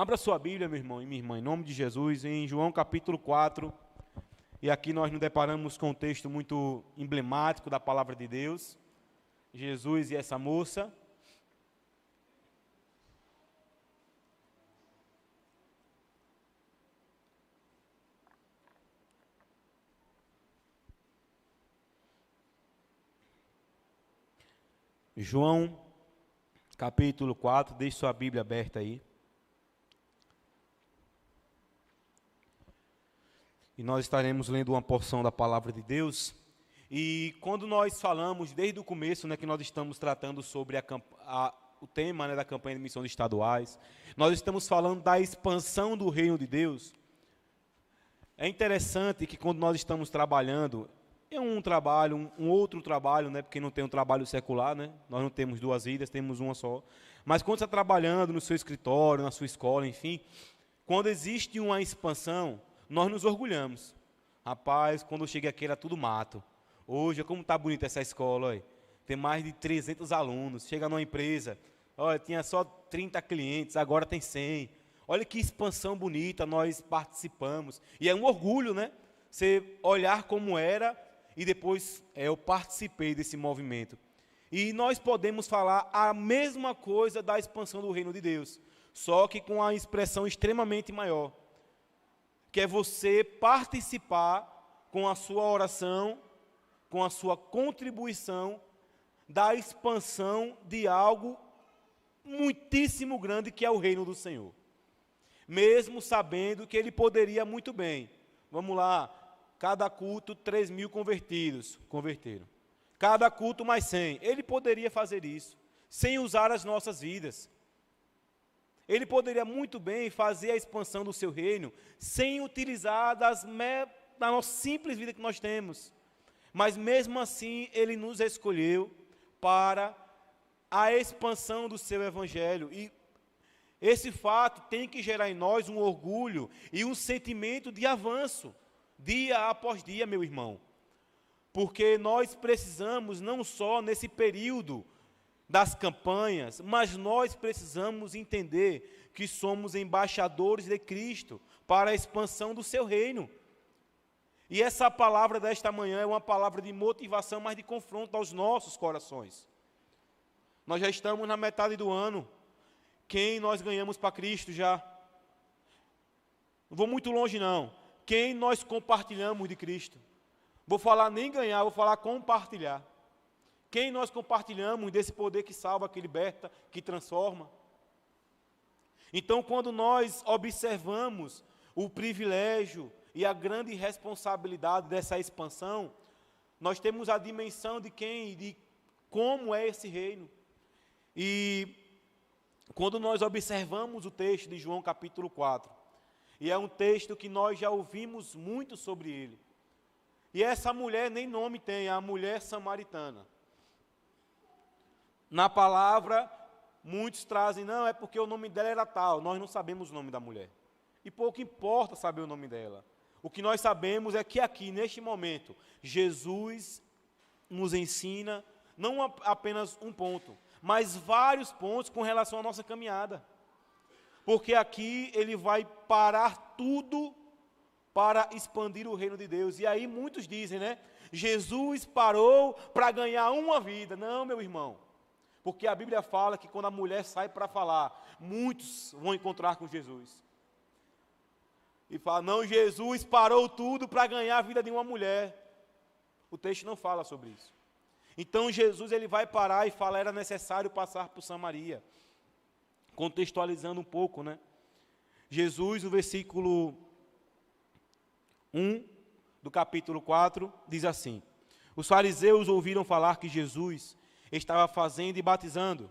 Abra sua Bíblia, meu irmão e minha irmã, em nome de Jesus, em João capítulo 4. E aqui nós nos deparamos com um texto muito emblemático da palavra de Deus. Jesus e essa moça. João capítulo 4, deixe sua Bíblia aberta aí. E nós estaremos lendo uma porção da palavra de Deus. E quando nós falamos, desde o começo, que nós estamos tratando sobre o tema da campanha de missões estaduais, nós estamos falando da expansão do reino de Deus. É interessante que quando nós estamos trabalhando, é um trabalho, um outro trabalho, porque não tem um trabalho secular, nós não temos duas vidas, temos uma só. Mas quando você está trabalhando no seu escritório, na sua escola, enfim, quando existe uma expansão, nós nos orgulhamos. Rapaz, quando eu cheguei aqui era tudo mato. Hoje, como está bonita essa escola, olha. Tem mais de 300 alunos. Chega numa empresa, olha, tinha só 30 clientes, agora tem 100. Olha que expansão bonita, nós participamos. E é um orgulho, você olhar como era e depois eu participei desse movimento. E nós podemos falar a mesma coisa da expansão do reino de Deus, só que com a expressão extremamente maior, que é você participar com a sua oração, com a sua contribuição, da expansão de algo muitíssimo grande que é o reino do Senhor. Mesmo sabendo que ele poderia muito bem, vamos lá, cada culto 3.000 converteram. Cada culto mais 100. Ele poderia fazer isso, sem usar as nossas vidas. Ele poderia muito bem fazer a expansão do seu reino, sem utilizar da nossa simples vida que nós temos. Mas mesmo assim, ele nos escolheu para a expansão do seu evangelho. E esse fato tem que gerar em nós um orgulho e um sentimento de avanço, dia após dia, meu irmão. Porque nós precisamos, não só nesse período das campanhas, mas nós precisamos entender que somos embaixadores de Cristo para a expansão do seu reino. E essa palavra desta manhã é uma palavra de motivação, mas de confronto aos nossos corações. Nós já estamos na metade do ano. Quem nós ganhamos para Cristo já? Não vou muito longe não. Quem nós compartilhamos de Cristo? Vou falar nem ganhar, vou falar compartilhar. Quem nós compartilhamos desse poder que salva, que liberta, que transforma? Então, quando nós observamos o privilégio e a grande responsabilidade dessa expansão, nós temos a dimensão de como é esse reino. E quando nós observamos o texto de João capítulo 4, e é um texto que nós já ouvimos muito sobre ele. E essa mulher nem nome tem, é a mulher samaritana. Na palavra, muitos trazem, não, é porque o nome dela era tal, nós não sabemos o nome da mulher. E pouco importa saber o nome dela. O que nós sabemos é que aqui, neste momento, Jesus nos ensina, não apenas um ponto, mas vários pontos com relação à nossa caminhada. Porque aqui ele vai parar tudo para expandir o reino de Deus. E aí muitos dizem, Jesus parou para ganhar uma vida. Não, meu irmão. Porque a Bíblia fala que quando a mulher sai para falar, muitos vão encontrar com Jesus. E fala, não, Jesus parou tudo para ganhar a vida de uma mulher. O texto não fala sobre isso. Então Jesus ele vai parar e fala, era necessário passar por Samaria. Contextualizando um pouco, Jesus, o versículo 1 do capítulo 4, diz assim: os fariseus ouviram falar que Jesus estava fazendo e batizando,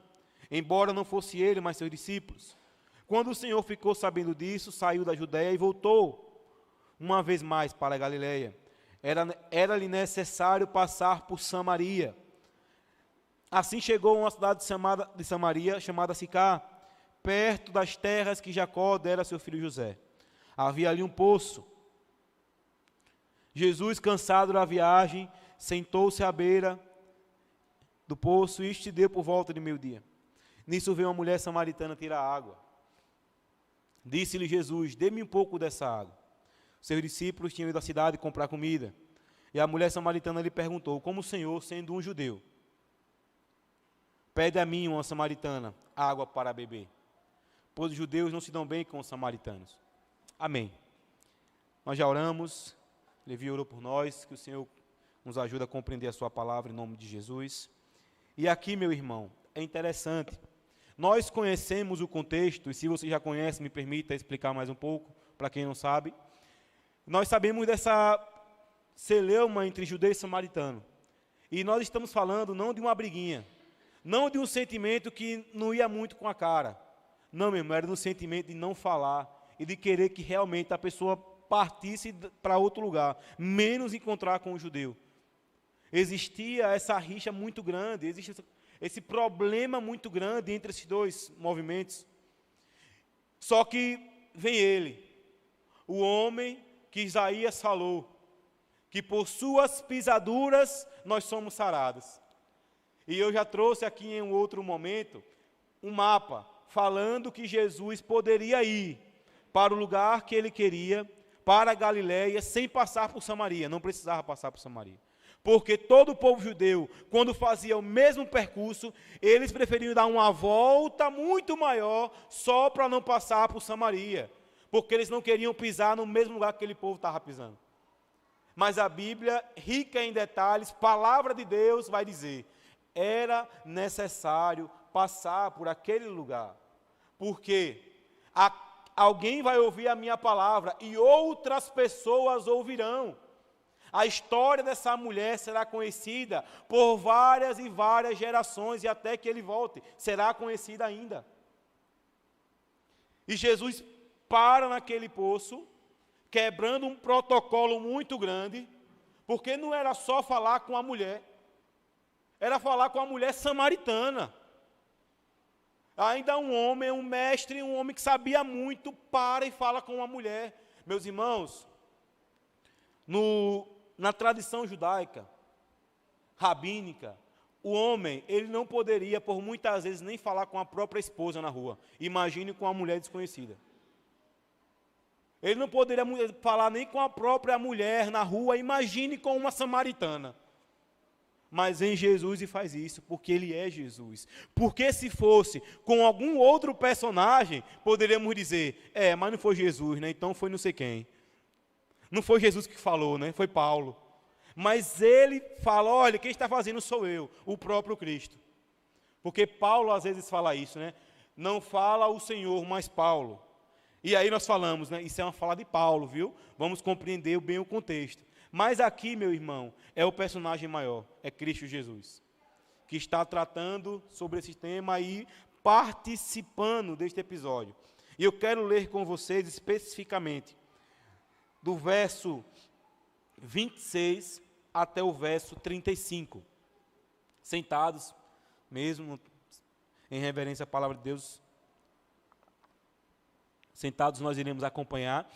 embora não fosse ele, mas seus discípulos. Quando o Senhor ficou sabendo disso, saiu da Judéia e voltou uma vez mais para a Galileia. Era-lhe necessário passar por Samaria. Assim chegou a uma cidade de Samaria, chamada Sicar, perto das terras que Jacó dera a seu filho José. Havia ali um poço. Jesus, cansado da viagem, sentou-se à beira do poço, e isto deu por volta de meio-dia. Nisso veio uma mulher samaritana tirar água. Disse-lhe Jesus: dê-me um pouco dessa água. Seus discípulos tinham ido à cidade comprar comida. E a mulher samaritana lhe perguntou: como o Senhor, sendo um judeu, pede a mim, uma samaritana, água para beber? Pois os judeus não se dão bem com os samaritanos. Amém. Nós já oramos, Levi orou por nós, que o Senhor nos ajude a compreender a sua palavra em nome de Jesus. E aqui, meu irmão, é interessante. Nós conhecemos o contexto, e se você já conhece, me permita explicar mais um pouco, para quem não sabe. Nós sabemos dessa celeuma entre judeu e samaritano. E nós estamos falando não de uma briguinha, não de um sentimento que não ia muito com a cara. Não, meu irmão, era no sentimento de não falar e de querer que realmente a pessoa partisse para outro lugar, menos encontrar com o judeu. Existia essa rixa muito grande, existe esse problema muito grande entre esses dois movimentos. Só que vem ele, o homem que Isaías falou, que por suas pisaduras nós somos sarados. E eu já trouxe aqui em um outro momento um mapa falando que Jesus poderia ir para o lugar que ele queria, para a Galiléia, sem passar por Samaria, não precisava passar por Samaria. Porque todo o povo judeu, quando fazia o mesmo percurso, eles preferiam dar uma volta muito maior só para não passar por Samaria, porque eles não queriam pisar no mesmo lugar que aquele povo estava pisando. Mas a Bíblia, rica em detalhes, palavra de Deus vai dizer, era necessário passar por aquele lugar, porque alguém vai ouvir a minha palavra e outras pessoas ouvirão. A história dessa mulher será conhecida por várias e várias gerações e até que ele volte, será conhecida ainda. E Jesus para naquele poço, quebrando um protocolo muito grande, porque não era só falar com a mulher, era falar com a mulher samaritana. Ainda um homem, um mestre, um homem que sabia muito, para e fala com uma mulher. Meus irmãos, na tradição judaica, rabínica, o homem, ele não poderia, por muitas vezes, nem falar com a própria esposa na rua. Imagine com uma mulher desconhecida. Ele não poderia falar nem com a própria mulher na rua, imagine com uma samaritana. Mas em Jesus ele faz isso, porque ele é Jesus. Porque se fosse com algum outro personagem, poderíamos dizer, mas não foi Jesus, né? Então foi não sei quem. Não foi Jesus que falou, né? Foi Paulo. Mas ele fala, olha, quem está fazendo sou eu, o próprio Cristo. Porque Paulo às vezes fala isso, né? Não fala o Senhor, mas Paulo. E aí nós falamos, né? Isso é uma fala de Paulo, viu? Vamos compreender bem o contexto. Mas aqui, meu irmão, é o personagem maior, é Cristo Jesus, que está tratando sobre esse tema e participando deste episódio. E eu quero ler com vocês especificamente do verso 26 até o verso 35. Sentados, mesmo em reverência à palavra de Deus, sentados nós iremos acompanhar.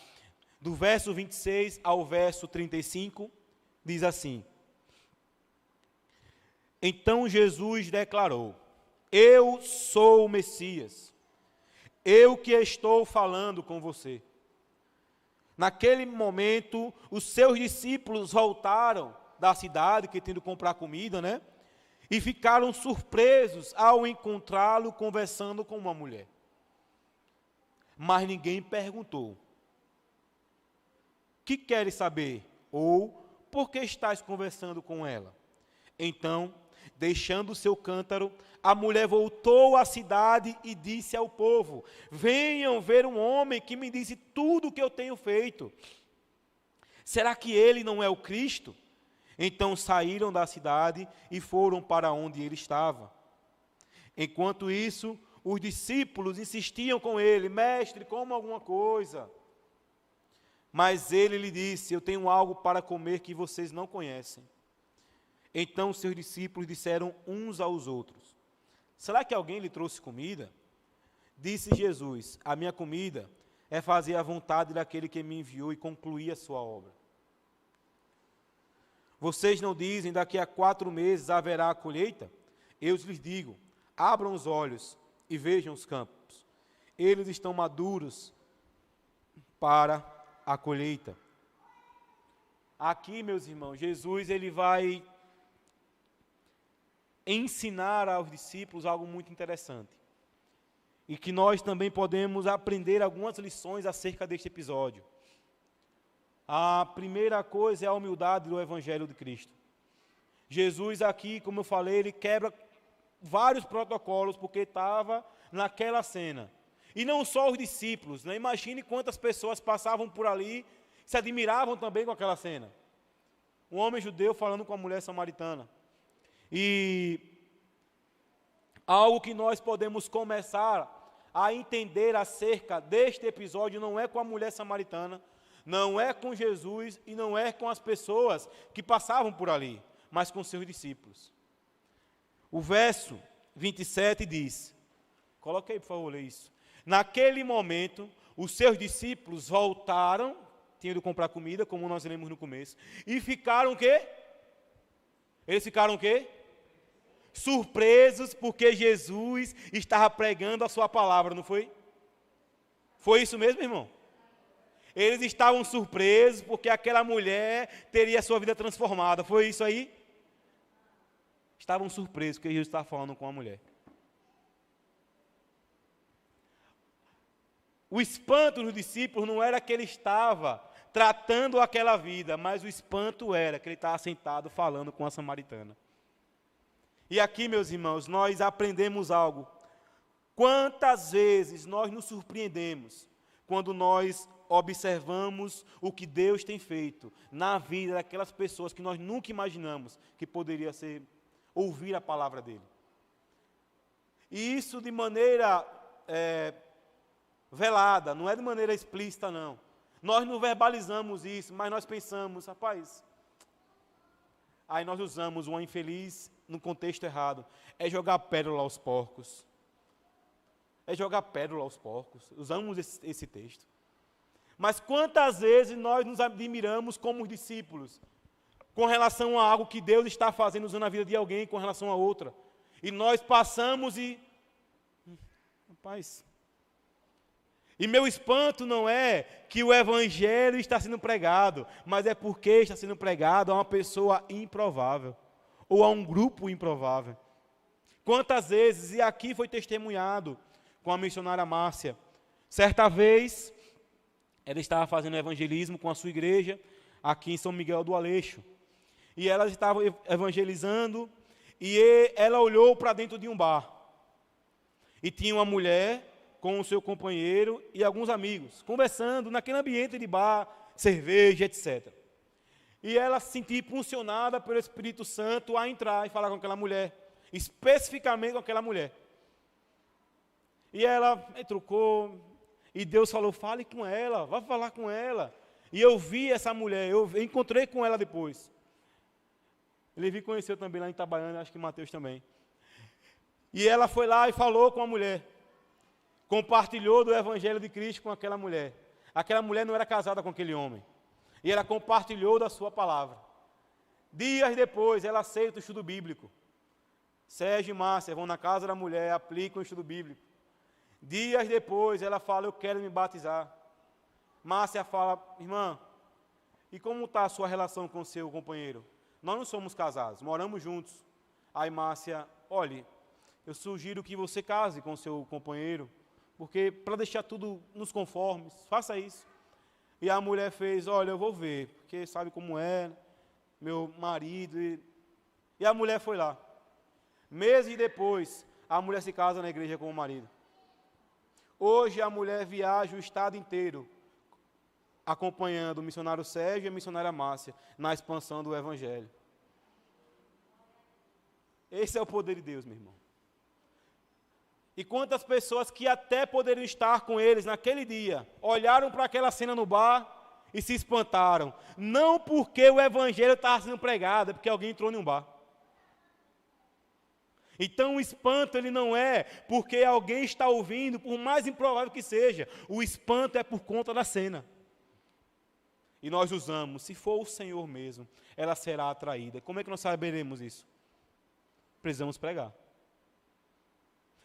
Do verso 26 ao verso 35, diz assim: Então Jesus declarou, eu sou o Messias, eu que estou falando com você. Naquele momento, os seus discípulos voltaram da cidade, que tinham ido comprar comida, né? E ficaram surpresos ao encontrá-lo conversando com uma mulher. Mas ninguém perguntou, que queres saber? Ou, por que estás conversando com ela? Então, deixando o seu cântaro, a mulher voltou à cidade e disse ao povo, venham ver um homem que me disse tudo o que eu tenho feito. Será que ele não é o Cristo? Então saíram da cidade e foram para onde ele estava. Enquanto isso, os discípulos insistiam com ele, mestre, coma alguma coisa. Mas ele lhe disse, eu tenho algo para comer que vocês não conhecem. Então seus discípulos disseram uns aos outros, será que alguém lhe trouxe comida? Disse Jesus, a minha comida é fazer a vontade daquele que me enviou e concluir a sua obra. Vocês não dizem, daqui a 4 meses haverá a colheita? Eu lhes digo, abram os olhos e vejam os campos. Eles estão maduros para a colheita. Aqui, meus irmãos, Jesus ele vai ensinar aos discípulos algo muito interessante. E que nós também podemos aprender algumas lições acerca deste episódio. A primeira coisa é a humildade do Evangelho de Cristo. Jesus aqui, como eu falei, ele quebra vários protocolos, porque estava naquela cena. E não só os discípulos, né? Imagine quantas pessoas passavam por ali, se admiravam também com aquela cena. Um homem judeu falando com a mulher samaritana. E algo que nós podemos começar a entender acerca deste episódio não é com a mulher samaritana, não é com Jesus e não é com as pessoas que passavam por ali, mas com seus discípulos. O verso 27 diz, coloque aí por favor, lê isso. Naquele momento, os seus discípulos voltaram, tinham ido comprar comida, como nós lemos no começo, e ficaram o quê? Eles ficaram o quê? Surpresos, porque Jesus estava pregando a sua palavra, não foi? Foi isso mesmo, irmão? Eles estavam surpresos, porque aquela mulher teria a sua vida transformada, foi isso aí? Estavam surpresos, porque Jesus estava falando com a mulher. O espanto dos discípulos não era que ele estava tratando aquela vida, mas o espanto era que ele estava sentado falando com a samaritana. E aqui, meus irmãos, nós aprendemos algo. Quantas vezes nós nos surpreendemos quando nós observamos o que Deus tem feito na vida daquelas pessoas que nós nunca imaginamos que poderia ser ouvir a palavra dele. E isso de maneira velada, não é de maneira explícita, não. Nós não verbalizamos isso, mas nós pensamos, rapaz, aí nós usamos uma infeliz no contexto errado, é jogar pérola aos porcos. É jogar pérola aos porcos. Usamos esse texto. Mas quantas vezes nós nos admiramos como os discípulos, com relação a algo que Deus está fazendo usando a vida de alguém com relação a outra. E nós passamos e... Rapaz... E meu espanto não é que o Evangelho está sendo pregado, mas é porque está sendo pregado a uma pessoa improvável, ou a um grupo improvável. Quantas vezes, e aqui foi testemunhado com a missionária Márcia, certa vez, ela estava fazendo evangelismo com a sua igreja, aqui em São Miguel do Aleixo, e ela estava evangelizando, e ela olhou para dentro de um bar, e tinha uma mulher com o seu companheiro e alguns amigos, conversando naquele ambiente de bar, cerveja, etc. E ela se sentiu impulsionada pelo Espírito Santo a entrar e falar com aquela mulher, especificamente com aquela mulher. E ela trucou, e Deus falou, fale com ela, vá falar com ela. E eu vi essa mulher, eu encontrei com ela depois. Levi conheceu também lá em Itabaiana, acho que Mateus também. E ela foi lá e falou com a mulher. Compartilhou do Evangelho de Cristo com aquela mulher. Aquela mulher não era casada com aquele homem. E ela compartilhou da sua palavra. Dias depois, ela aceita o estudo bíblico. Sérgio e Márcia vão na casa da mulher, aplicam o estudo bíblico. Dias depois, ela fala, eu quero me batizar. Márcia fala, irmã, e como está a sua relação com o seu companheiro? Nós não somos casados, moramos juntos. Aí Márcia, olhe, eu sugiro que você case com o seu companheiro, porque para deixar tudo nos conformes, faça isso. E a mulher fez, olha, eu vou ver, porque sabe como é, meu marido. E a mulher foi lá. Meses depois, a mulher se casa na igreja com o marido. Hoje a mulher viaja o estado inteiro, acompanhando o missionário Sérgio e a missionária Márcia, na expansão do Evangelho. Esse é o poder de Deus, meu irmão. E quantas pessoas que até poderiam estar com eles naquele dia, olharam para aquela cena no bar e se espantaram. Não porque o Evangelho estava sendo pregado, é porque alguém entrou em um bar. Então o espanto ele não é porque alguém está ouvindo, por mais improvável que seja. O espanto é por conta da cena. E nós usamos, se for o Senhor mesmo, ela será atraída. Como é que nós saberemos isso? Precisamos pregar.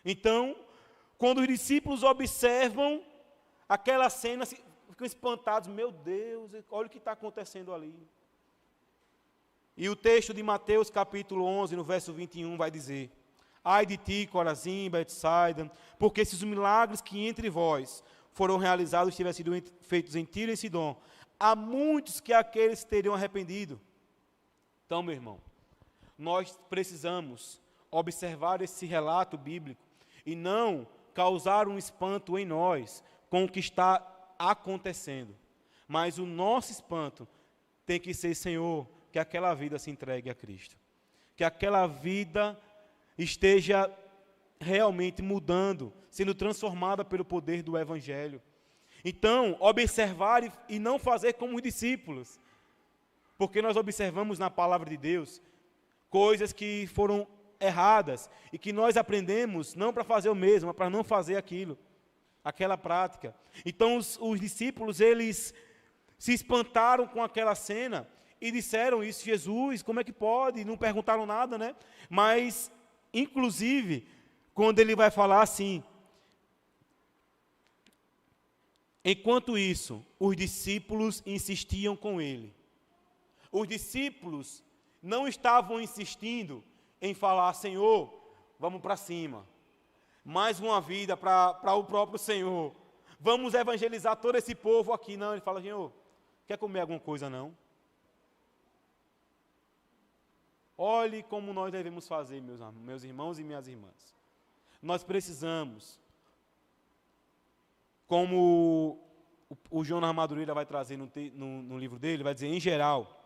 Então, quando os discípulos observam aquela cena, ficam espantados, meu Deus, olha o que está acontecendo ali. E o texto de Mateus capítulo 11, no verso 21, vai dizer: ai de ti, Corazim, Betsaida, porque se os milagres que entre vós foram realizados tivessem sido feitos em Tiro e em Sidom, há muitos que aqueles teriam arrependido. Então, meu irmão, nós precisamos observar esse relato bíblico e não causar um espanto em nós com o que está acontecendo. Mas o nosso espanto tem que ser, Senhor, que aquela vida se entregue a Cristo. Que aquela vida esteja realmente mudando, sendo transformada pelo poder do Evangelho. Então, observar e não fazer como os discípulos. Porque nós observamos na palavra de Deus coisas que foram erradas e que nós aprendemos não para fazer o mesmo, mas para não fazer aquilo, aquela prática. Então os discípulos, eles se espantaram com aquela cena e disseram isso: Jesus, como é que pode? Não perguntaram nada, né? Mas, inclusive, quando ele vai falar assim, enquanto isso, os discípulos insistiam com ele. Os discípulos não estavam insistindo em falar: Senhor, vamos para cima, mais uma vida para o próprio Senhor, vamos evangelizar todo esse povo aqui. Não, ele fala: Senhor, quer comer alguma coisa não? Olhe como nós devemos fazer, meus irmãos e minhas irmãs. Nós precisamos, como o Jonas Madureira vai trazer no livro dele, vai dizer, em geral,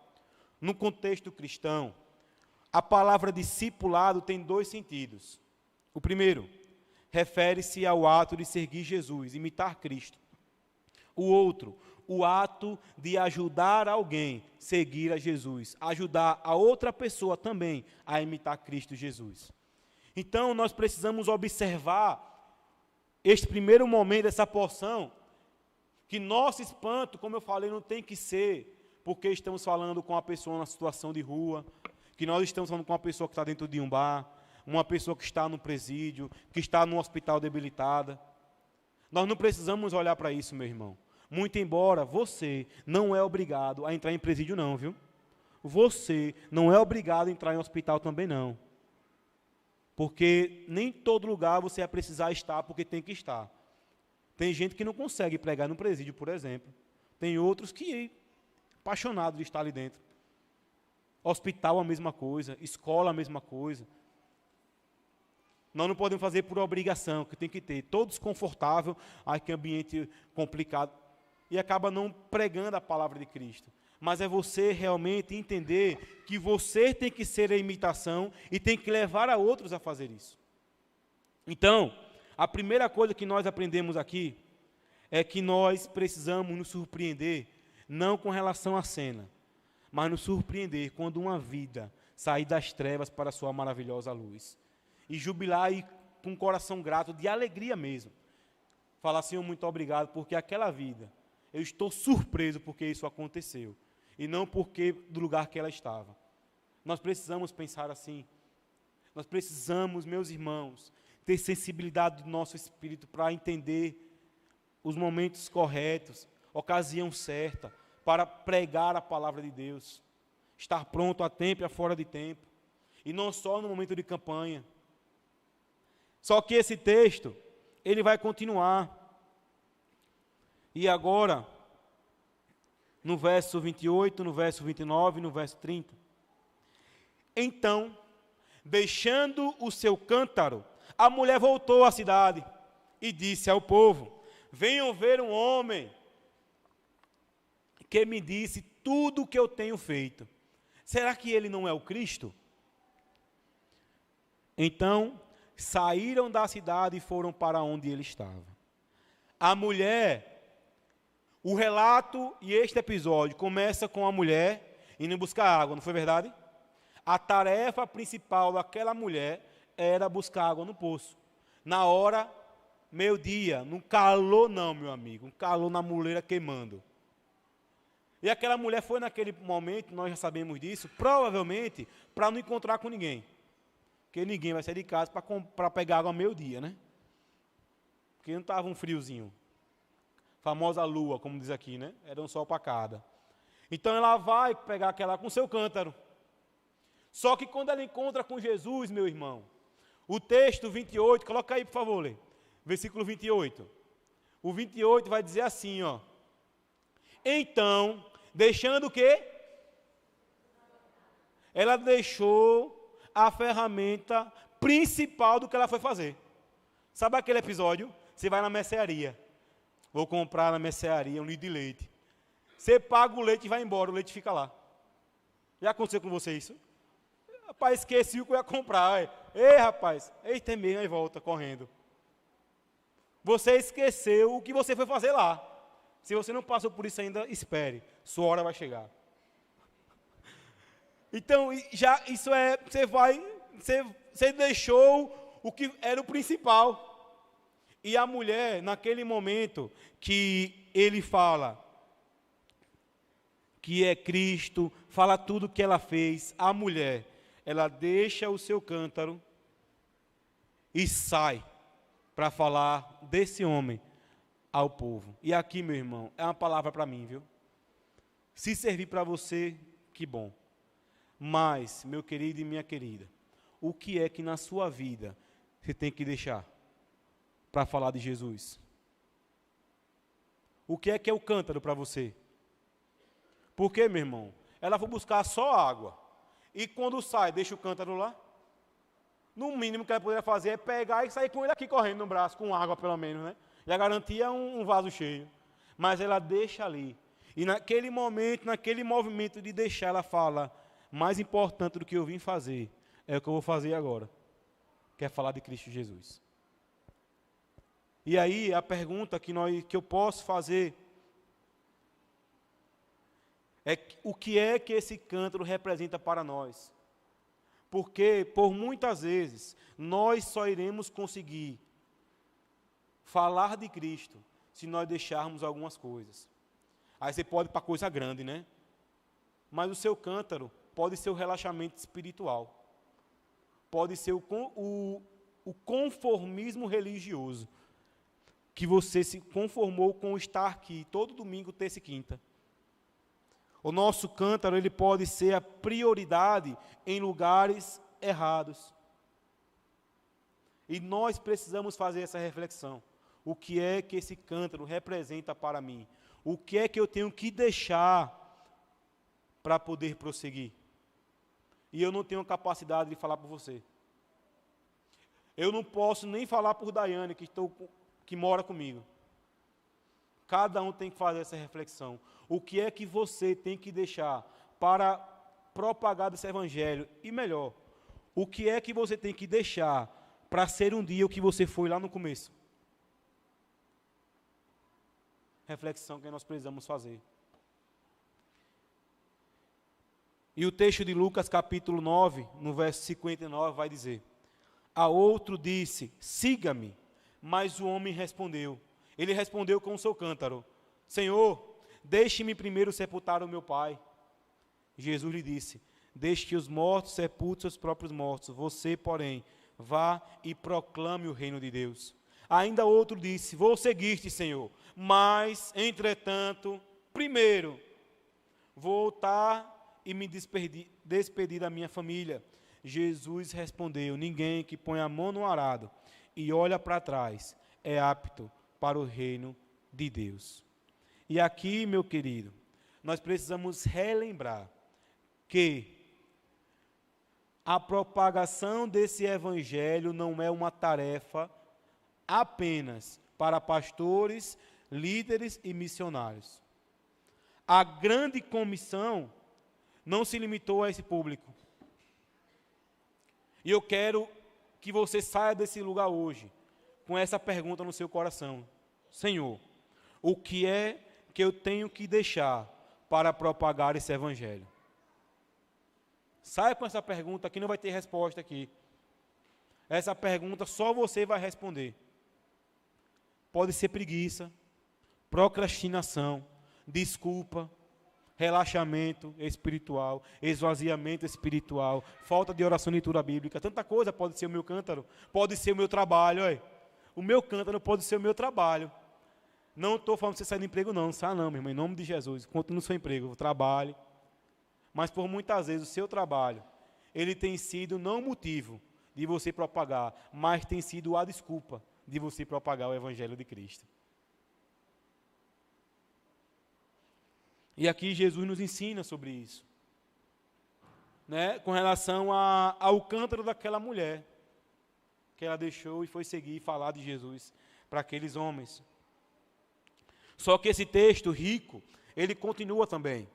no contexto cristão, a palavra discipulado tem dois sentidos. O primeiro, refere-se ao ato de seguir Jesus, imitar Cristo. O outro, o ato de ajudar alguém a seguir a Jesus, ajudar a outra pessoa também a imitar Cristo Jesus. Então, nós precisamos observar este primeiro momento, essa porção, que nosso espanto, como eu falei, não tem que ser porque estamos falando com uma pessoa na situação de rua, que nós estamos falando com uma pessoa que está dentro de um bar, uma pessoa que está no presídio, que está no hospital debilitada. Nós não precisamos olhar para isso, meu irmão. Muito embora você não é obrigado a entrar em presídio não, viu? Você não é obrigado a entrar em hospital também não. Porque nem todo lugar você vai precisar estar porque tem que estar. Tem gente que não consegue pregar no presídio, por exemplo. Tem outros que apaixonados de estar ali dentro. Hospital a mesma coisa, escola a mesma coisa. Nós não podemos fazer por obrigação, que tem que ter. Todo desconfortável, que ambiente complicado. E acaba não pregando a palavra de Cristo. Mas é você realmente entender que você tem que ser a imitação e tem que levar a outros a fazer isso. Então, a primeira coisa que nós aprendemos aqui é que nós precisamos nos surpreender, não com relação à cena, mas nos surpreender quando uma vida sair das trevas para a sua maravilhosa luz. E jubilar e com um coração grato, de alegria mesmo. Falar: Senhor, muito obrigado, porque aquela vida, eu estou surpreso porque isso aconteceu. E não porque do lugar que ela estava. Nós precisamos pensar assim. Nós precisamos, meus irmãos, ter sensibilidade do nosso espírito para entender os momentos corretos, ocasião certa, para pregar a palavra de Deus. Estar pronto a tempo e a fora de tempo. E não só no momento de campanha. Só que esse texto, ele vai continuar. E agora, no verso 28, no verso 29, no verso 30. Então, deixando o seu cântaro, a mulher voltou à cidade e disse ao povo: venham ver um homem que me disse tudo o que eu tenho feito. Será que ele não é o Cristo? Então, saíram da cidade e foram para onde ele estava. A mulher, o relato e este episódio começa com a mulher indo buscar água, não foi verdade? A tarefa principal daquela mulher era buscar água no poço. Na hora, meio-dia, não calor não, meu amigo, um calor na muleira queimando. E aquela mulher foi naquele momento, nós já sabemos disso, provavelmente para não encontrar com ninguém. Porque ninguém vai sair de casa para pegar água ao meio-dia, né? Porque não estava um friozinho. Famosa lua, como diz aqui, né? Era um sol para cada. Então ela vai pegar aquela com seu cântaro. Só que quando ela encontra com Jesus, meu irmão, o texto 28, coloca aí por favor, Lê. Versículo 28. O 28 vai dizer assim, ó. Então, deixando o quê? Ela deixou a ferramenta principal do que ela foi fazer. Sabe aquele episódio? Você vai na mercearia. Vou comprar na mercearia um litro de leite. Você paga o leite e vai embora, o leite fica lá. Já aconteceu com você isso? Rapaz, esqueci o que eu ia comprar. Ei, rapaz, eita mesmo, aí volta correndo. Você esqueceu o que você foi fazer lá. Se você não passou por isso ainda, espere. Sua hora vai chegar. Então, já isso é, você deixou o que era o principal. E a mulher, naquele momento que ele fala que é Cristo, fala tudo o que ela fez, a mulher, ela deixa o seu cântaro e sai para falar desse homem ao povo. E aqui, meu irmão, é uma palavra para mim, viu? Se servir para você, que bom. Mas, meu querido e minha querida, o que é que na sua vida você tem que deixar para falar de Jesus? O que é o cântaro para você? Porque, meu irmão, ela foi buscar só água. E quando sai, deixa o cântaro lá. No mínimo que ela poderia fazer é pegar e sair com ele aqui correndo no braço, com água pelo menos, né? Já garantia um vaso cheio. Mas ela deixa ali. E naquele momento, naquele movimento de deixar, ela fala, mais importante do que eu vim fazer, é o que eu vou fazer agora. Que é falar de Cristo Jesus. E aí, a pergunta que eu posso fazer é o que é que esse cântaro representa para nós? Porque, por muitas vezes, nós só iremos conseguir falar de Cristo se nós deixarmos algumas coisas. Aí você pode ir para coisa grande, né? Mas o seu cântaro pode ser o relaxamento espiritual. Pode ser o conformismo religioso. Que você se conformou com estar aqui todo domingo, terça e quinta. O nosso cântaro, ele pode ser a prioridade em lugares errados. E nós precisamos fazer essa reflexão. O que é que esse cântaro representa para mim? O que é que eu tenho que deixar para poder prosseguir? E eu não tenho capacidade de falar por você. Eu não posso nem falar por Daiane, que mora comigo. Cada um tem que fazer essa reflexão. O que é que você tem que deixar para propagar esse evangelho? E melhor, o que é que você tem que deixar para ser um dia o que você foi lá no começo? Reflexão que nós precisamos fazer. E o texto de Lucas capítulo 9, no verso 59, vai dizer: a outro disse, siga-me. Mas o homem respondeu, ele respondeu com o seu cântaro, Senhor, deixe-me primeiro sepultar o meu pai. Jesus lhe disse, deixe que os mortos sepultem seus próprios mortos, você, porém, vá e proclame o reino de Deus. Ainda outro disse, vou seguir-te, Senhor, mas, entretanto, primeiro, voltar e me despedir da minha família. Jesus respondeu, ninguém que põe a mão no arado e olha para trás é apto para o reino de Deus. E aqui, meu querido, nós precisamos relembrar que a propagação desse evangelho não é uma tarefa apenas para pastores, líderes e missionários. A grande comissão não se limitou a esse público. E eu quero que você saia desse lugar hoje com essa pergunta no seu coração. Senhor, o que é que eu tenho que deixar para propagar esse evangelho? Saia com essa pergunta, que não vai ter resposta aqui. Essa pergunta só você vai responder. Pode ser preguiça, procrastinação, desculpa, relaxamento espiritual, esvaziamento espiritual, falta de oração e leitura bíblica, tanta coisa pode ser o meu cântaro, pode ser o meu trabalho, olha. O meu cântaro pode ser o meu trabalho. Não estou falando para você sair do emprego, não sai não, meu irmão, em nome de Jesus. Continue no seu emprego, trabalhe. Mas por muitas vezes o seu trabalho, ele tem sido não o motivo de você propagar, mas tem sido a desculpa de você propagar o Evangelho de Cristo. E aqui Jesus nos ensina sobre isso, né? Com relação ao cântaro daquela mulher, que ela deixou e foi seguir e falar de Jesus para aqueles homens. Só que esse texto rico, ele continua também.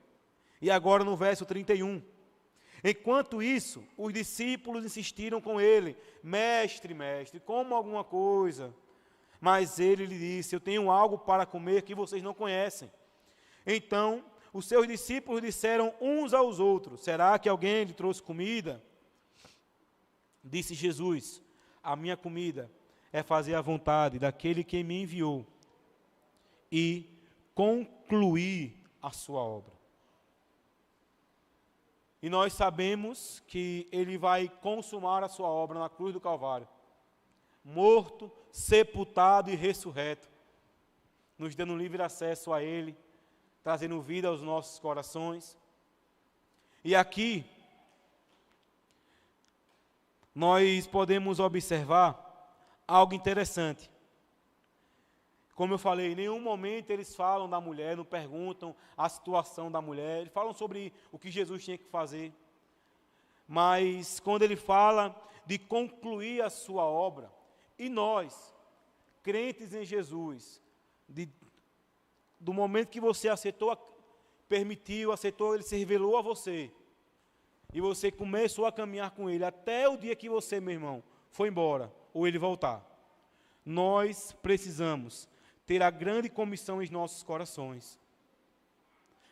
E agora no verso 31. Enquanto isso, os discípulos insistiram com ele: mestre, mestre, coma alguma coisa. Mas ele lhe disse: eu tenho algo para comer que vocês não conhecem. Então, os seus discípulos disseram uns aos outros: será que alguém lhe trouxe comida? Disse Jesus: a minha comida é fazer a vontade daquele que me enviou e concluir a sua obra. E nós sabemos que ele vai consumar a sua obra na cruz do Calvário, morto, sepultado e ressurreto, nos dando livre acesso a ele, trazendo vida aos nossos corações. E aqui, nós podemos observar algo interessante. Como eu falei, em nenhum momento eles falam da mulher, não perguntam a situação da mulher, eles falam sobre o que Jesus tinha que fazer. Mas quando ele fala de concluir a sua obra, e nós, crentes em Jesus, do momento que você aceitou, permitiu, aceitou, ele se revelou a você, e você começou a caminhar com ele, até o dia que você, meu irmão, foi embora, ou ele voltar, nós precisamos ter a grande comissão em nossos corações.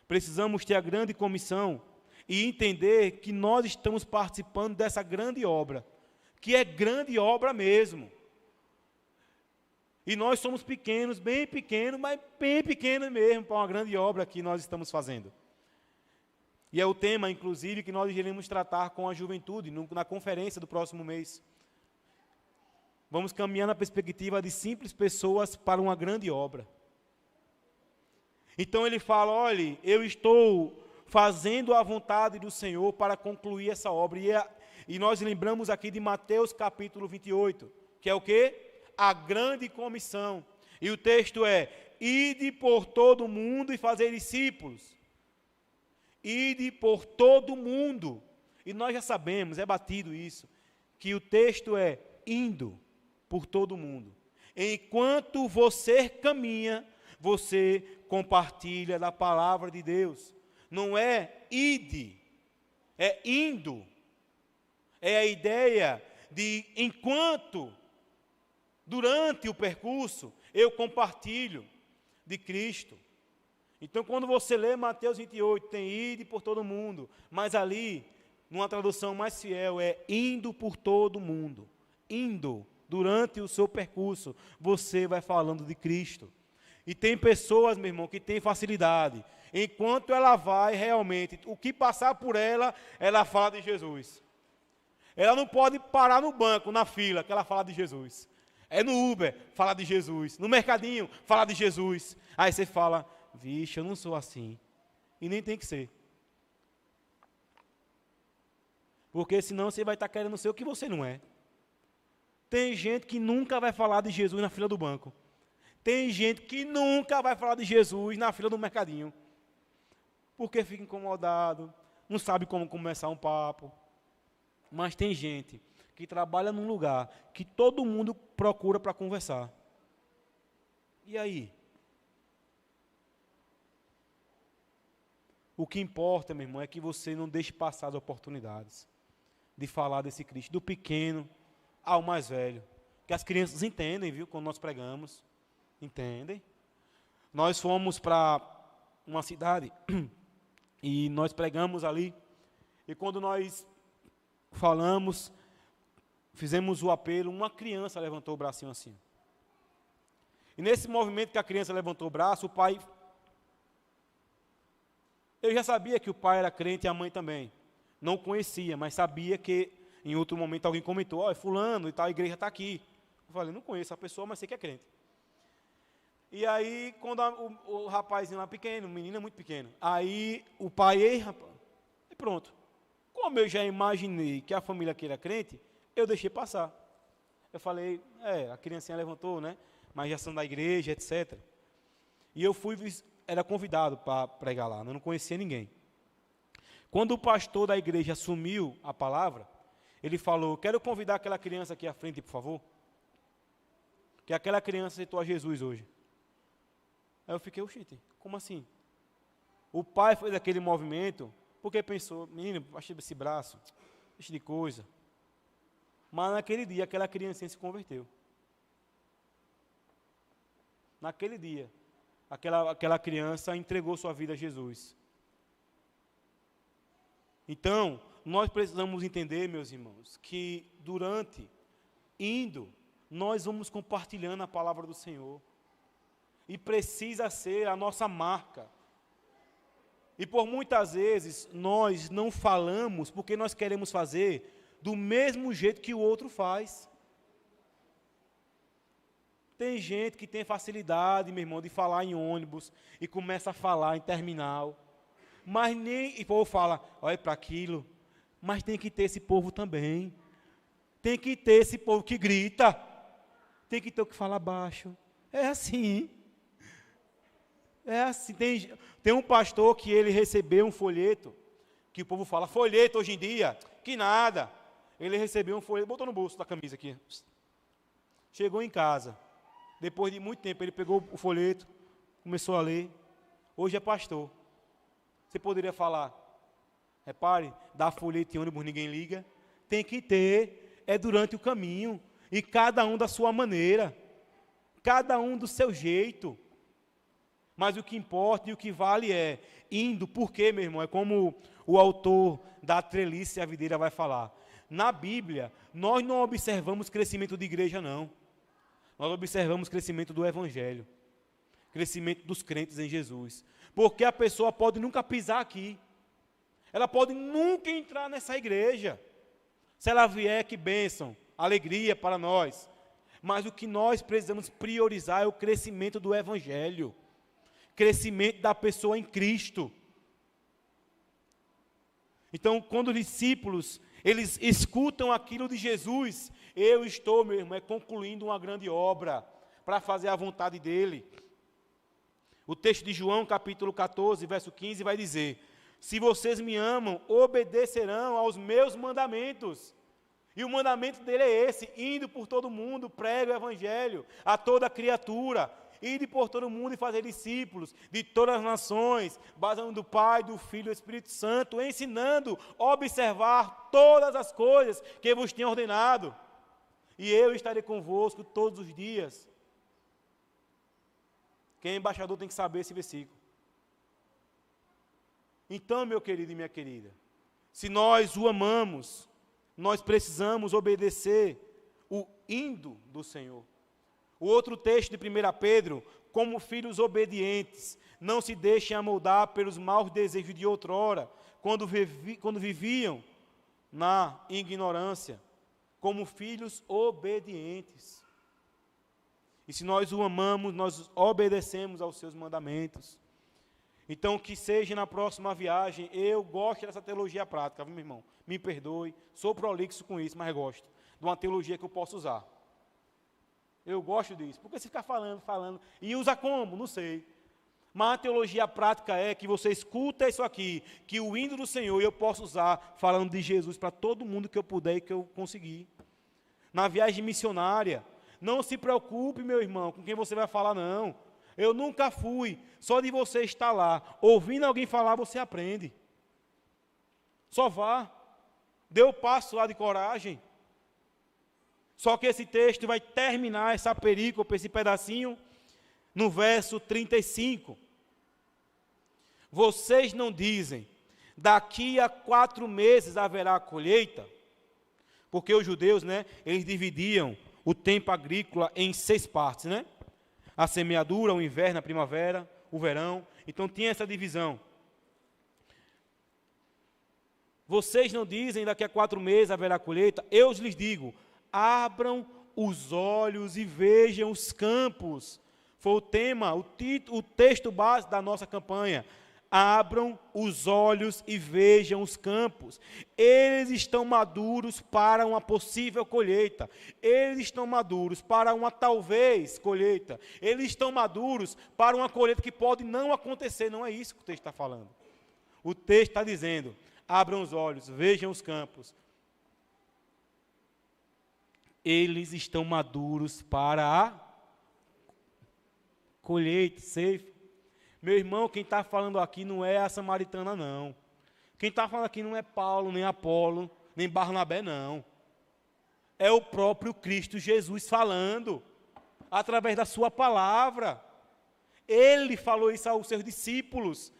Precisamos ter a grande comissão e entender que nós estamos participando dessa grande obra, que é grande obra mesmo. E nós somos pequenos, bem pequenos, mas bem pequenos mesmo, para uma grande obra que nós estamos fazendo. E é o tema, inclusive, que nós iremos tratar com a juventude, na conferência do próximo mês. Vamos caminhar na perspectiva de simples pessoas para uma grande obra. Então ele fala: olhe, eu estou fazendo a vontade do Senhor para concluir essa obra. E nós lembramos aqui de Mateus capítulo 28, que é o quê? A grande comissão. E o texto é: ide por todo o mundo e fazer discípulos. Ide por todo o mundo. E nós já sabemos, é batido isso, que o texto é indo por todo o mundo. Enquanto você caminha, você compartilha da palavra de Deus. Não é ide, é indo. É a ideia de enquanto, durante o percurso, eu compartilho de Cristo. Então, quando você lê Mateus 28, tem ide por todo mundo, mas ali, numa tradução mais fiel, é indo por todo mundo. Indo. Durante o seu percurso, você vai falando de Cristo. E tem pessoas, meu irmão, que têm facilidade. Enquanto ela vai, realmente, o que passar por ela, ela fala de Jesus. Ela não pode parar no banco, na fila, que ela fala de Jesus. É no Uber, fala de Jesus. No mercadinho, fala de Jesus. Aí você fala: vixe, eu não sou assim. E nem tem que ser. Porque senão você vai estar querendo ser o que você não é. Tem gente que nunca vai falar de Jesus na fila do banco. Tem gente que nunca vai falar de Jesus na fila do mercadinho. Porque fica incomodado, não sabe como começar um papo. Mas tem gente que trabalha num lugar que todo mundo procura para conversar. E aí? O que importa, meu irmão, é que você não deixe passar as oportunidades de falar desse Cristo, do pequeno ao mais velho. Que as crianças entendem, viu, quando nós pregamos. Entendem? Nós fomos para uma cidade e nós pregamos ali. E quando nós falamos, fizemos o apelo, uma criança levantou o bracinho assim. E nesse movimento que a criança levantou o braço, o pai... Eu já sabia que o pai era crente e a mãe também. Não conhecia, mas sabia que em outro momento alguém comentou: ó, fulano e tal, a igreja está aqui. Eu falei: não conheço a pessoa, mas sei que é crente. E aí, quando o rapazinho lá pequeno, o menino é muito pequeno, aí o pai, ei, rapaz, e pronto. Como eu já imaginei que a família aqui era crente, eu deixei passar. Eu falei, a criancinha levantou, né? Mas já são da igreja, etc. E eu fui, era convidado para pregar lá, eu não conhecia ninguém. Quando o pastor da igreja assumiu a palavra, ele falou, quero convidar aquela criança aqui à frente, por favor. Que aquela criança aceitou a Jesus hoje. Aí eu fiquei, oxente, como assim? O pai fez aquele movimento, porque pensou, menino, achei esse braço, deixa de coisa. Mas naquele dia, aquela criancinha se converteu. Naquele dia, aquela criança entregou sua vida a Jesus. Então, nós precisamos entender, meus irmãos, que nós vamos compartilhando a palavra do Senhor. E precisa ser a nossa marca. E por muitas vezes, nós não falamos porque nós queremos fazer do mesmo jeito que o outro faz. Tem gente que tem facilidade, meu irmão, de falar em ônibus e começa a falar em terminal. Mas nem, e o povo fala, olha para aquilo, mas tem que ter esse povo também. Tem que ter esse povo que grita. Tem que ter o que fala baixo. É assim. É assim. Tem um pastor que ele recebeu um folheto, que o povo fala, folheto hoje em dia, que nada. Ele recebeu um folheto, botou no bolso da camisa aqui. Chegou em casa. Depois de muito tempo, ele pegou o folheto, começou a ler. Hoje é pastor. Você poderia falar, repare, dar folheto em ônibus ninguém liga. Tem que ter, é durante o caminho. E cada um da sua maneira. Cada um do seu jeito. Mas o que importa e o que vale é indo. Por quê, meu irmão? É como o autor da Trelice e a Videira vai falar. Na Bíblia, nós não observamos crescimento de igreja, não. Nós observamos crescimento do Evangelho. Crescimento dos crentes em Jesus. Porque a pessoa pode nunca pisar aqui. Ela pode nunca entrar nessa igreja. Se ela vier, que bênção, alegria para nós. Mas o que nós precisamos priorizar é o crescimento do Evangelho. Crescimento da pessoa em Cristo. Então, quando os discípulos, eles escutam aquilo de Jesus, eu estou, meu irmão, concluindo uma grande obra para fazer a vontade dele. O texto de João, capítulo 14, verso 15, vai dizer, se vocês me amam, obedecerão aos meus mandamentos. E o mandamento dele é esse, indo por todo mundo, pregue o evangelho a toda criatura. Ide por todo mundo e fazer discípulos de todas as nações, baseando do Pai, do Filho e do Espírito Santo, ensinando a observar todas as coisas que vos tenho ordenado. E eu estarei convosco todos os dias. Quem é embaixador tem que saber esse versículo. Então, meu querido e minha querida, se nós o amamos, nós precisamos obedecer o indo do Senhor. O outro texto de 1 Pedro, como filhos obedientes, não se deixem amoldar pelos maus desejos de outrora, quando viviam na ignorância, como filhos obedientes. E se nós o amamos, nós obedecemos aos seus mandamentos. Então, que seja na próxima viagem, eu gosto dessa teologia prática, viu, meu irmão? Me perdoe, sou prolixo com isso, mas gosto de uma teologia que eu posso usar. Eu gosto disso, porque se ficar falando, e usa como? Não sei. Mas a teologia prática é que você escuta isso aqui, que o hino do Senhor eu posso usar falando de Jesus para todo mundo que eu puder e que eu conseguir. Na viagem missionária, não se preocupe, meu irmão, com quem você vai falar, não. Eu nunca fui, só de você estar lá, ouvindo alguém falar, você aprende. Só vá, dê o passo lá de coragem. Só que esse texto vai terminar essa perícope, esse pedacinho, no verso 35. Vocês não dizem, daqui a 4 meses haverá colheita? Porque os judeus, né, eles dividiam o tempo agrícola em 6 partes, né? A semeadura, o inverno, a primavera, o verão. Então tinha essa divisão. Vocês não dizem, daqui a 4 meses haverá colheita? Eu lhes digo, abram os olhos e vejam os campos, Foi o tema, o texto base da nossa campanha. Abram os olhos e vejam os campos. Eles estão maduros para uma possível colheita. Eles estão maduros para uma talvez colheita. Eles estão maduros para uma colheita que pode não acontecer. Não é isso que o texto está falando. O texto está dizendo, abram os olhos, vejam os campos. Eles estão maduros para a colheita, ceifa. Meu irmão, quem está falando aqui não é a samaritana, não. Quem está falando aqui não é Paulo, nem Apolo, nem Barnabé, não. É o próprio Cristo Jesus falando, através da sua palavra. Ele falou isso aos seus discípulos,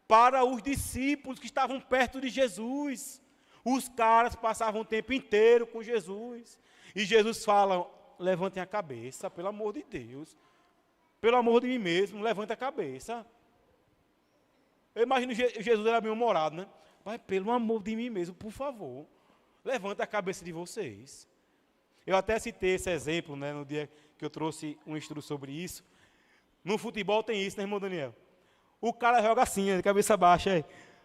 para os discípulos que estavam perto de Jesus. Os caras passavam o tempo inteiro com Jesus. E Jesus fala, levantem a cabeça, pelo amor de Deus. Pelo amor de mim mesmo, levanta a cabeça. Eu imagino Jesus era bem humorado, né? Pai, pelo amor de mim mesmo, por favor, levanta a cabeça de vocês. Eu até citei esse exemplo, né, no dia que eu trouxe um estudo sobre isso. No futebol tem isso, né, irmão Daniel? O cara joga assim, de cabeça baixa,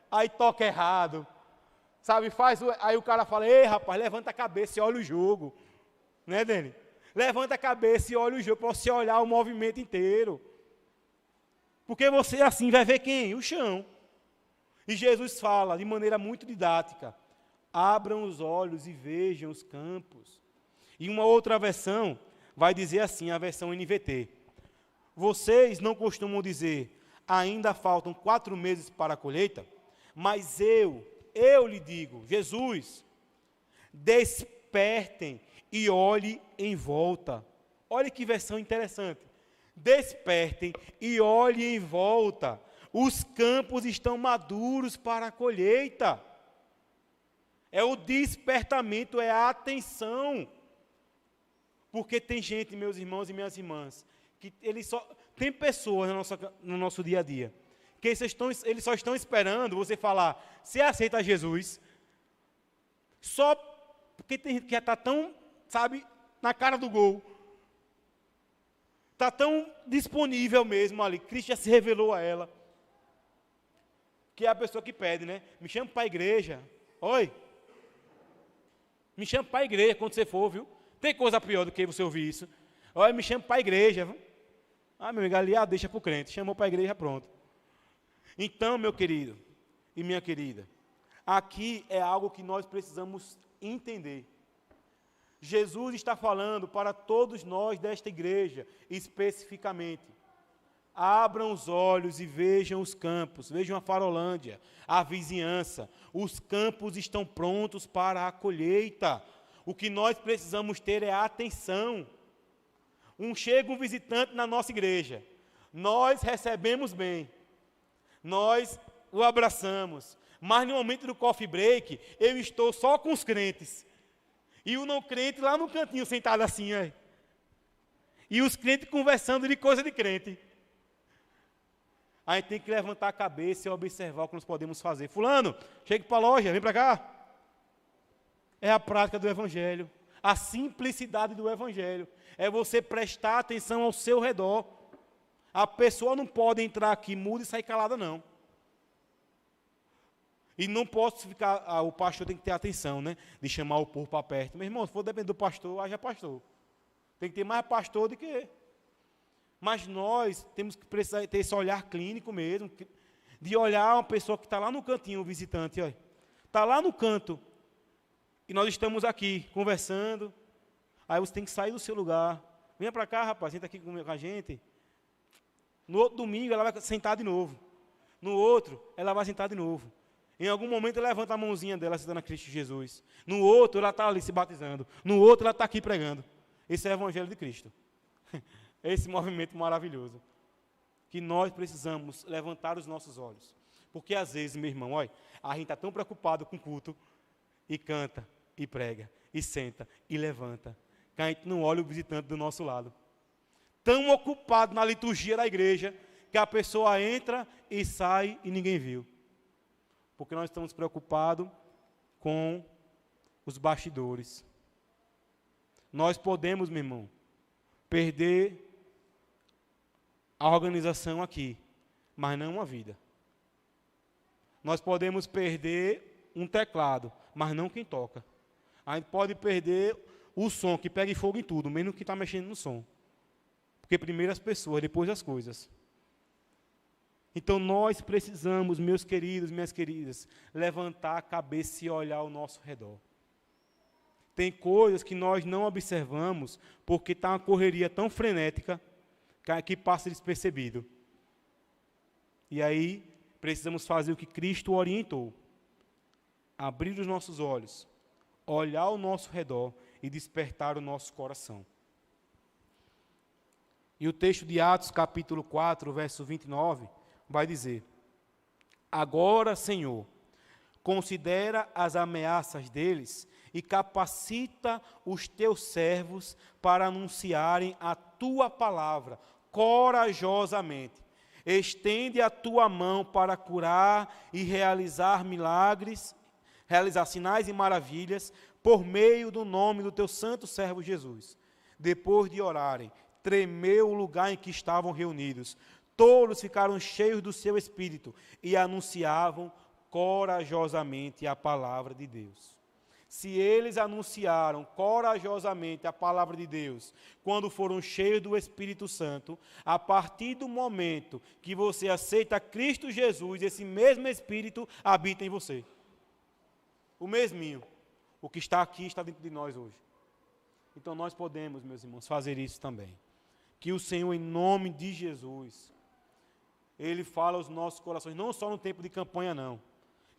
aí toca errado, sabe? Aí o cara fala, ei rapaz, levanta a cabeça e olha o jogo. Né, Dani? Levanta a cabeça e olha o jogo, para você olhar o movimento inteiro. Porque você assim vai ver quem? O chão. E Jesus fala de maneira muito didática, abram os olhos e vejam os campos. E uma outra versão vai dizer assim, a versão NVT. Vocês não costumam dizer, ainda faltam 4 meses para a colheita? Mas eu lhe digo, Jesus, despertem e olhe em volta. Olha que versão interessante. Despertem e olhem em volta. Os campos estão maduros para a colheita. É o despertamento, é a atenção. Porque tem gente, meus irmãos e minhas irmãs, que tem pessoas no nosso dia a dia, que eles só estão esperando você falar, você aceita Jesus? Só porque tem gente que já está tão, sabe, na cara do gol. Está tão disponível mesmo ali. Cristo já se revelou a ela. Que é a pessoa que pede, né? Me chama para a igreja. Oi. Me chama para a igreja quando você for, viu? Tem coisa pior do que você ouvir isso. Olha, me chama para a igreja. Viu? Ah, meu amigo, ali deixa para o crente. Chamou para a igreja, pronto. Então, meu querido e minha querida, aqui é algo que nós precisamos entender. Jesus está falando para todos nós desta igreja, especificamente. Abram os olhos e vejam os campos, vejam a Farolândia, a vizinhança. Os campos estão prontos para a colheita. O que nós precisamos ter é atenção. Chega um visitante na nossa igreja, nós recebemos bem, nós o abraçamos, mas no momento do coffee break, eu estou só com os crentes. E o não crente lá no cantinho, sentado assim, ó. E os crentes conversando de coisa de crente. A gente tem que levantar a cabeça e observar o que nós podemos fazer. Fulano, chega para a loja, vem para cá. É a prática do Evangelho. A simplicidade do Evangelho. É você prestar atenção ao seu redor. A pessoa não pode entrar aqui muda e sair calada, não. E não posso ficar, o pastor tem que ter atenção, né? De chamar o povo para perto. Meu irmão, se for depender do pastor, haja pastor. Tem que ter mais pastor do que... Mas nós temos que precisar ter esse olhar clínico mesmo, de olhar uma pessoa que está lá no cantinho, o visitante, olha. Está lá no canto. E nós estamos aqui, conversando. Aí você tem que sair do seu lugar. Venha para cá, rapaz, senta aqui com a gente. No outro domingo, ela vai sentar de novo. No outro, ela vai sentar de novo. Em algum momento, ela levanta a mãozinha dela, citando a Cristo Jesus. No outro, ela está ali se batizando. No outro, ela está aqui pregando. Esse é o Evangelho de Cristo. Esse movimento maravilhoso. Que nós precisamos levantar os nossos olhos. Porque às vezes, meu irmão, olha, a gente está tão preocupado com o culto, e canta, e prega, e senta, e levanta, que a gente não olha o visitante do nosso lado. Tão ocupado na liturgia da igreja, que a pessoa entra e sai e ninguém viu. Porque nós estamos preocupados com os bastidores. Nós podemos, meu irmão, perder a organização aqui, mas não uma vida. Nós podemos perder um teclado, mas não quem toca. A gente pode perder o som, que pega fogo em tudo, menos que está mexendo no som. Porque primeiro as pessoas, depois as coisas. Então nós precisamos, meus queridos, minhas queridas, levantar a cabeça e olhar ao nosso redor. Tem coisas que nós não observamos porque está uma correria tão frenética que passa despercebido. E aí precisamos fazer o que Cristo orientou. Abrir os nossos olhos, olhar ao nosso redor e despertar o nosso coração. E o texto de Atos, capítulo 4, verso 29, vai dizer: agora, Senhor, considera as ameaças deles e capacita os teus servos para anunciarem a tua palavra corajosamente. Estende a tua mão para curar e realizar milagres, realizar sinais e maravilhas por meio do nome do teu santo servo Jesus. Depois de orarem, tremeu o lugar em que estavam reunidos. Todos ficaram cheios do seu espírito e anunciavam corajosamente a palavra de Deus. Se eles anunciaram corajosamente a palavra de Deus, quando foram cheios do Espírito Santo, a partir do momento que você aceita Cristo Jesus, esse mesmo Espírito habita em você. O mesminho. O que está aqui está dentro de nós hoje. Então nós podemos, meus irmãos, fazer isso também. Que o Senhor, em nome de Jesus, Ele fala aos nossos corações, não só no tempo de campanha, não.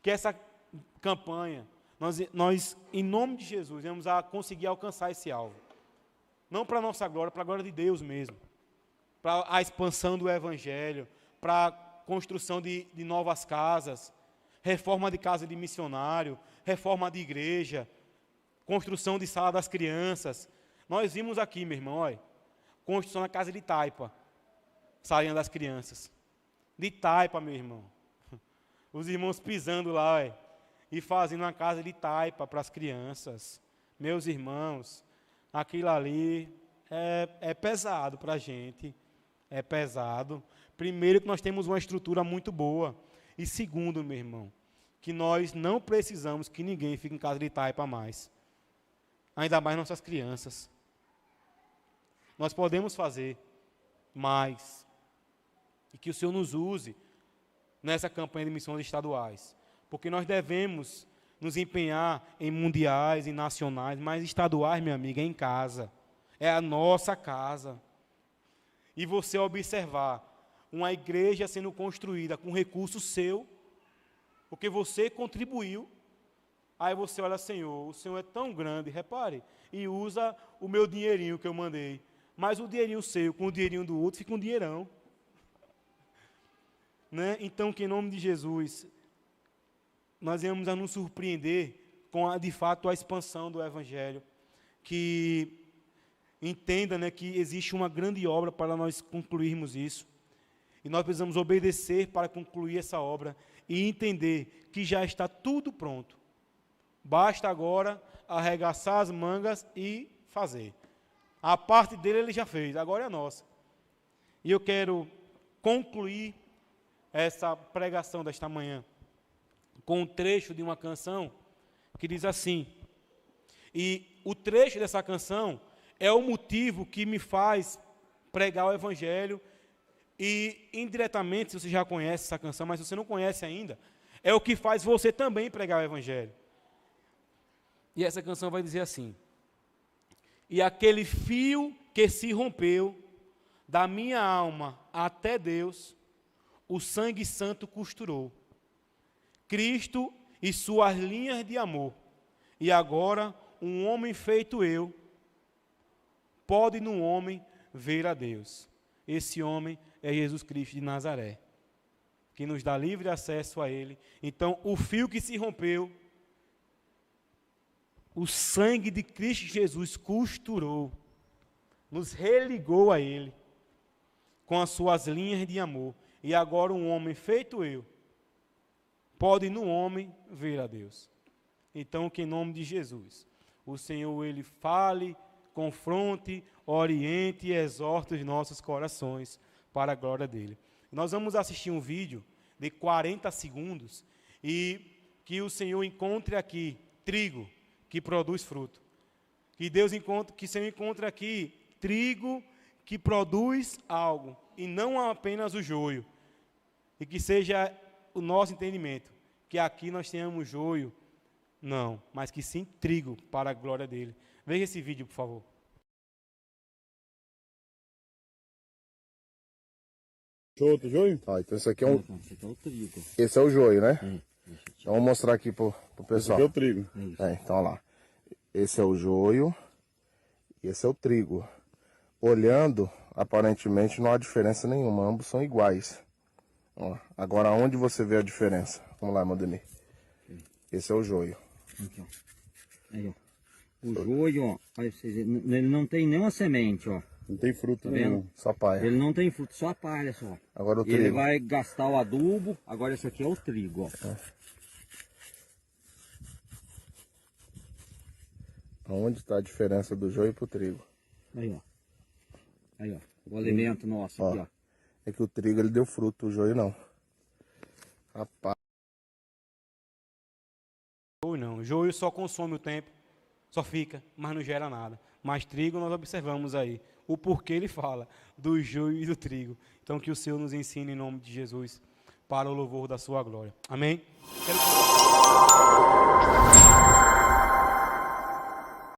Que essa campanha, nós, em nome de Jesus, vamos a conseguir alcançar esse alvo. Não para a nossa glória, para a glória de Deus mesmo. Para a expansão do Evangelho, para a construção de novas casas, reforma de casa de missionário, reforma de igreja, construção de sala das crianças. Nós vimos aqui, meu irmão, olha, construção da casa de taipa, salinha das crianças. De taipa, meu irmão. Os irmãos pisando lá, olha, e fazendo uma casa de taipa para as crianças. Meus irmãos, aquilo ali é pesado para a gente. É pesado. Primeiro, que nós temos uma estrutura muito boa. E segundo, meu irmão, que nós não precisamos que ninguém fique em casa de taipa mais. Ainda mais nossas crianças. Nós podemos fazer mais. E que o Senhor nos use nessa campanha de missões estaduais. Porque nós devemos nos empenhar em mundiais, em nacionais, mas estaduais, minha amiga, é em casa. É a nossa casa. E você observar uma igreja sendo construída com recurso seu, porque você contribuiu. Aí você olha, Senhor, o Senhor é tão grande, repare, e usa o meu dinheirinho que eu mandei. Mas o dinheirinho seu com o dinheirinho do outro fica um dinheirão. Né? Então, que em nome de Jesus, nós vamos a nos surpreender com, de fato, a expansão do Evangelho. Que entenda, né, que existe uma grande obra para nós concluirmos isso. E nós precisamos obedecer para concluir essa obra e entender que já está tudo pronto. Basta agora arregaçar as mangas e fazer. A parte dele ele já fez, agora é a nossa. E eu quero concluir essa pregação desta manhã com um trecho de uma canção que diz assim. E o trecho dessa canção é o motivo que me faz pregar o Evangelho. E indiretamente, se você já conhece essa canção, mas se você não conhece ainda, é o que faz você também pregar o Evangelho. E essa canção vai dizer assim: e aquele fio que se rompeu da minha alma até Deus, o sangue santo costurou. Cristo e suas linhas de amor. E agora, um homem feito eu, pode no homem ver a Deus. Esse homem é Jesus Cristo de Nazaré, que nos dá livre acesso a Ele. Então, o fio que se rompeu, o sangue de Cristo Jesus costurou, nos religou a Ele, com as suas linhas de amor. E agora um homem feito eu, pode no homem ver a Deus. Então, que em nome de Jesus, o Senhor, Ele fale, confronte, oriente e exorte os nossos corações, para a glória dele. Nós vamos assistir um vídeo de 40 segundos e que o Senhor encontre aqui trigo que produz fruto. Que Deus encontre, que o Senhor encontre aqui trigo que produz algo e não apenas o joio. E que seja o nosso entendimento, que aqui nós tenhamos joio, não, mas que sim trigo para a glória dele. Veja esse vídeo, por favor. Outro joio? Ó, então esse aqui é um. Esse aqui é o trigo. Esse é o joio, né? Esse Então vou mostrar aqui pro Esse pessoal. aqui é o trigo. Então olha lá. Esse é o joio e esse é o trigo. Olhando, aparentemente não há diferença nenhuma, ambos são iguais. Ó, agora onde você vê a diferença? Vamos lá, Modemir. Esse é o joio. Aqui, ó. Aí, ó. O joio, ó. Aí vocês, ele não tem nenhuma semente, ó. Não tem fruto Tá nenhum. vendo? Só paia. Ele não tem fruto, só a palha só. Agora o Ele trigo. vai gastar o adubo. Agora esse aqui é o trigo, ó. Onde está a diferença do joio pro trigo? Aí, ó. Aí, ó. O alimento nosso aqui, ó. É que o trigo ele deu fruto, o joio não. Rapaz. Joio não, joio só consome o tempo, só fica, mas não gera nada. Mas trigo nós observamos aí, o porquê ele fala do joio e do trigo. Então que o Senhor nos ensine em nome de Jesus, para o louvor da sua glória. Amém? Quero...